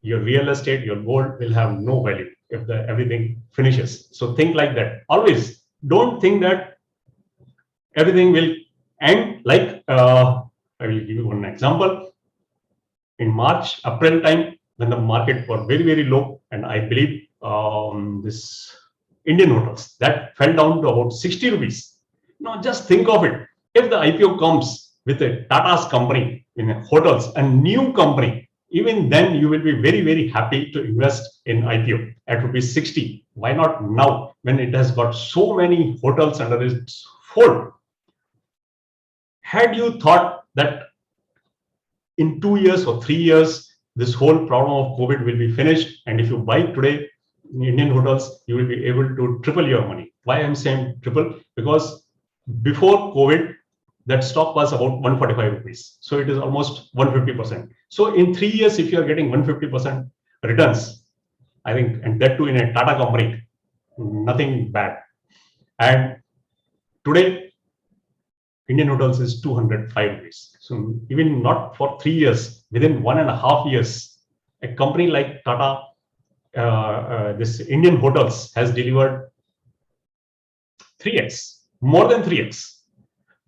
Your real estate, your gold will have no value if everything finishes. So think like that. Always don't think that everything will end. Like I will give you one example. In March, April time, when the market was very, very low, and I believe this Indian hotels that fell down to about 60 rupees. Now just think of it. If the IPO comes with a Tata's company in hotels, a new company, even then you will be very, very happy to invest in IPO at rupees 60. Why not now when it has got so many hotels under its fold? Had you thought that in 2 years or 3 years, this whole problem of COVID will be finished, and if you buy today Indian hotels, you will be able to triple your money. Why I'm saying triple? Because before COVID, that stock was about 145 rupees. So it is almost 150%. So in 3 years, if you are getting 150% returns, I think, and that too in a Tata company, nothing bad. And today, Indian hotels is 205 rupees. So even not for 3 years, within 1.5 years, a company like Tata, this Indian hotels has delivered 3x, more than 3x.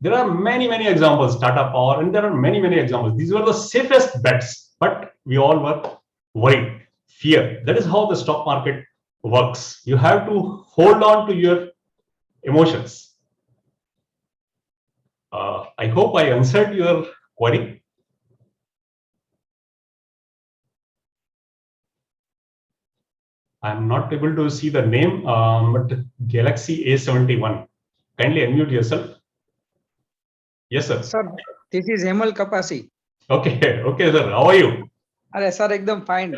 There are many, many examples, Tata Power, and there are many, many examples. These were the safest bets, but we all were worried, fear. That is how the stock market works. You have to hold on to your emotions. I hope I answered your query. I'm not able to see the name, but Galaxy A71. Kindly unmute yourself. Yes, sir. Sir, this is Hemal Kapasi. Okay, okay, sir. How are you? अरे sir एकदम fine.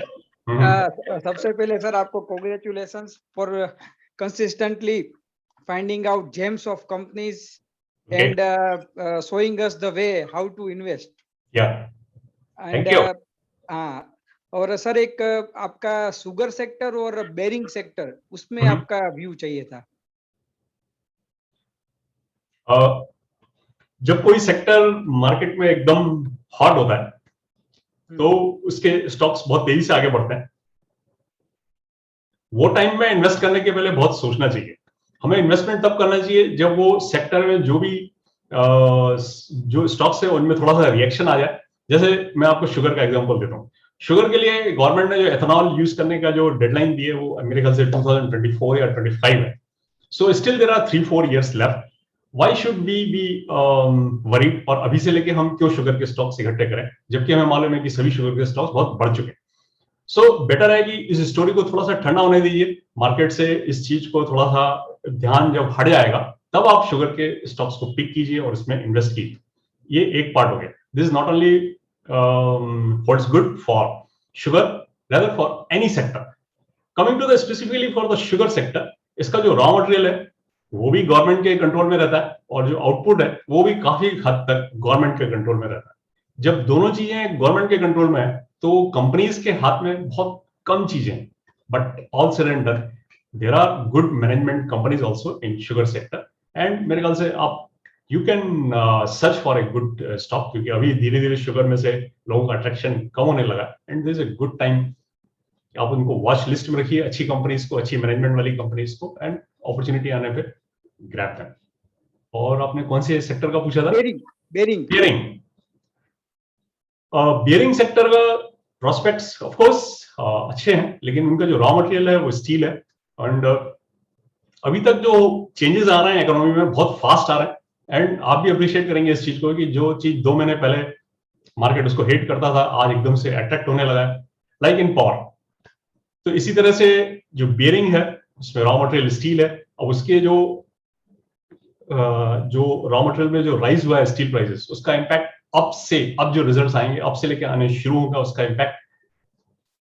सबसे पहले sir आपको congratulations for consistently finding out gems of companies and showing us the way how to invest. Yeah. And Thank you. हाँ, और sir एक आपका sugar sector और बेरिंग सेक्टर उसमें आपका व्यू चाहिए था. जब कोई सेक्टर मार्केट में एकदम हॉट होता है तो उसके स्टॉक्स बहुत तेजी से आगे बढ़ते हैं. वो टाइम में इन्वेस्ट करने के पहले बहुत सोचना चाहिए. हमें इन्वेस्टमेंट तब करना चाहिए जब वो सेक्टर में जो भी जो स्टॉक्स है उनमें थोड़ा सा रिएक्शन आ जाए जैसे मैं आपको शुगर का एग्जांपल देता हूँ. शुगर के लिए गवर्नमेंट ने जो एथेनॉल यूज करने का जो डेडलाइन दी है वो मेरे ख्याल से 2024 या 25 है. So still there are 3-4 years लेफ्ट. Why should we be worried? और अभी से लेके हम क्यों शुगर के स्टॉक्स इकट्ठे करें जबकि हमें मालूम है कि सभी शुगर के स्टॉक्स बहुत बढ़ चुके हैं. सो बेटर है कि इस स्टोरी को थोड़ा सा ठंडा होने दीजिए. मार्केट से इस चीज को थोड़ा सा ध्यान जब हट जाएगा तब आप शुगर के स्टॉक्स को पिक कीजिए और इसमें इन्वेस्ट कीजिए. ये एक पार्ट हो गया. This is not only what's good for sugar, rather for any sector. Coming to the specifically for the sugar sector, इसका जो रॉ मटेरियल है वो भी गवर्नमेंट के कंट्रोल में रहता है और जो आउटपुट है वो भी काफी हद तक गवर्नमेंट के कंट्रोल में रहता है. जब दोनों चीजें गवर्नमेंट के कंट्रोल में है तो कंपनीज के हाथ में बहुत कम चीजें हैं. But all said and done there are good management companies also in sugar sector. And मेरे ख्याल से आप you can search for a good stock क्योंकि अभी धीरे धीरे शुगर में से लोगों का अट्रैक्शन कम होने लगा. And this is a good time आप उनको वॉच लिस्ट में रखिए, अच्छी कंपनीज को, अच्छी मैनेजमेंट वाली कंपनीज को, एंड अपॉर्चुनिटी आने पे ग्रैब देम. और आपने कौन से सेक्टर का पूछा था? बेरिंग. बियरिंग सेक्टर का प्रोस्पेक्ट्स ऑफ कोर्स अच्छे हैं, लेकिन उनका जो रॉ मटेरियल है वो स्टील है. एंड अभी तक जो चेंजेस आ रहे हैं इकोनॉमी में बहुत फास्ट आ रहे हैं. एंड आप भी अप्रिशिएट करेंगे इस चीज को कि जो चीज 2 महीने पहले मार्केट उसको हेट करता था आज एकदम से अट्रैक्ट होने लगा है, लाइक इन पावर. तो इसी तरह से जो बियरिंग है उसमें रॉ मटेरियल स्टील है. अब उसके जो रॉ मटेरियल में जो राइज हुआ है स्टील प्राइसेस, उसका इम्पैक्ट अब जो रिजल्ट्स आएंगे अब से लेके आने शुरू होगा, उसका इम्पैक्ट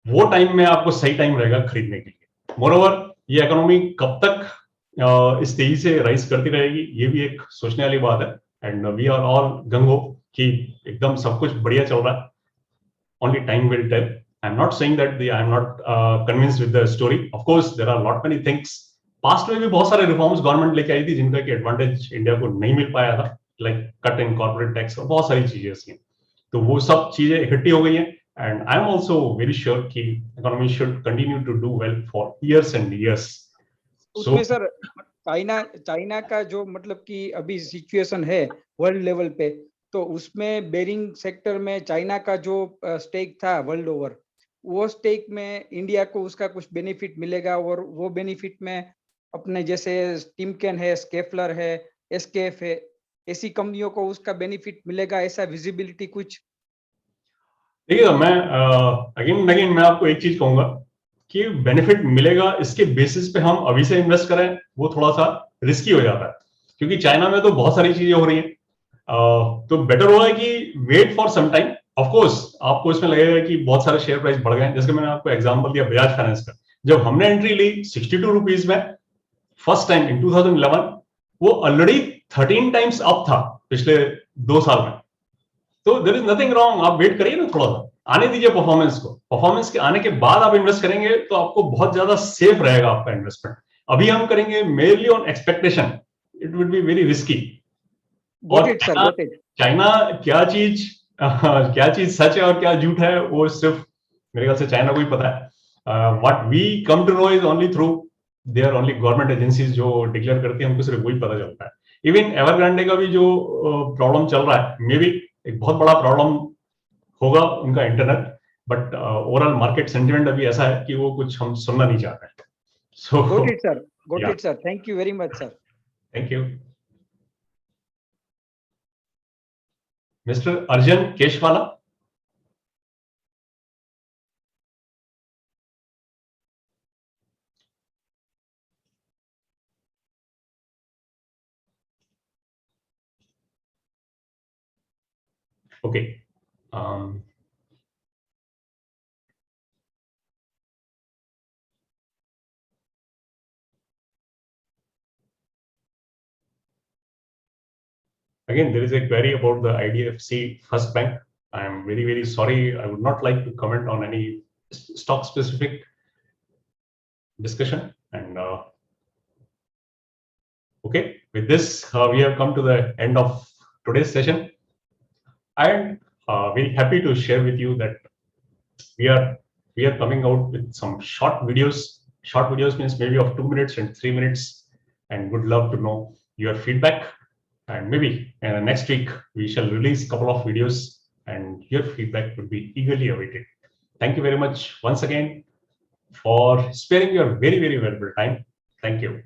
वो टाइम में आपको सही टाइम रहेगा खरीदने के लिए. मोरओवर ये इकोनॉमी कब तक इस तेजी से राइज करती रहेगी ये भी एक सोचने वाली बात है. And we are all gung-ho कि एकदम सब कुछ बढ़िया चल रहा है. Only time will tell. I'm not saying that I'm not convinced with the story. Of course, there are lot many things. Past में भी बहुत सारे रिफॉर्म्स गवर्नमेंट लेके आई थी जिनका कि एडवांटेज इंडिया को नहीं मिल पाया था, like cut in corporate tax और बहुत सारी चीजें ऐसी. तो वो सब चीजें इकट्ठी हो गई हैं. And I am also very sure कि economy should continue to do well for years and years. उसमें सर चाइना का जो मतलब कि अभी सिचुएशन है वर्ल्ड लेवल पे, तो उसमें बेरिंग सेक्टर में चाइना का जो स्टेक था वर्ल्ड ओवर, वो स्टेक में इंडिया को उसका कुछ बेनिफिट मिलेगा और वो बेनिफिट में अपने जैसे टिमकेन है, स्केफलर है, एसकेएफ है, ऐसी कंपनियों को उसका बेनिफिट मिलेगा, ऐसा विजिबिलिटी कुछ? देखिए मैं अगेन मैं आपको एक चीज कहूंगा कि बेनिफिट मिलेगा इसके बेसिस पे हम अभी से इन्वेस्ट करें वो थोड़ा सा रिस्की हो जाता है क्योंकि चाइना में तो बहुत सारी चीजें हो रही हैं. तो बेटर होगा कि wait for some time. Of course आपको इसमें लगेगा कि बहुत सारे शेयर प्राइस बढ़ गए. जैसे मैंने आपको एग्जांपल दिया बजाज फाइनेंस का, जब हमने एंट्री ली 62 रुपीज में फर्स्ट टाइम इन 2011, वो ऑलरेडी 13 टाइम्स अप था पिछले 2 साल में. तो देयर इज नथिंग रॉन्ग, आप वेट करिए ना, थोड़ा सा आने दीजिए परफॉर्मेंस को. परफॉर्मेंस के आने के बाद आप इन्वेस्ट करेंगे तो आपको बहुत ज्यादा सेफ रहेगा आपका इन्वेस्टमेंट. अभी हम करेंगे merely on expectation, it would be very risky. और चाइना क्या चीज सच है और क्या झूठ है वो सिर्फ मेरे ख्याल से चाइना को ही पता है. What we come to know is only through their only government agencies जो डिक्लेयर करती है, हमको सिर्फ वही पता चलता है. इवन एवरग्रांडे का भी जो प्रॉब्लम चल रहा है, मे बी एक बहुत बड़ा प्रॉब्लम होगा उनका internal, but overall market sentiment अभी ऐसा है कि वो कुछ हम सुनना नहीं चाहते हैं. सो got it sir, thank you very much sir. Thank you. Mr. Arjun Keshwala. Okay. Again, there is a query about the IDFC First Bank. I am very, very sorry. I would not like to comment on any stock specific discussion. And okay, with this, we have come to the end of today's session. And very happy to share with you that we are coming out with some short videos. Short videos means maybe of 2 minutes and 3 minutes, and would love to know your feedback. And maybe next week we shall release a couple of videos and your feedback would be eagerly awaited. Thank you very much once again for sparing your very, very valuable time. Thank you.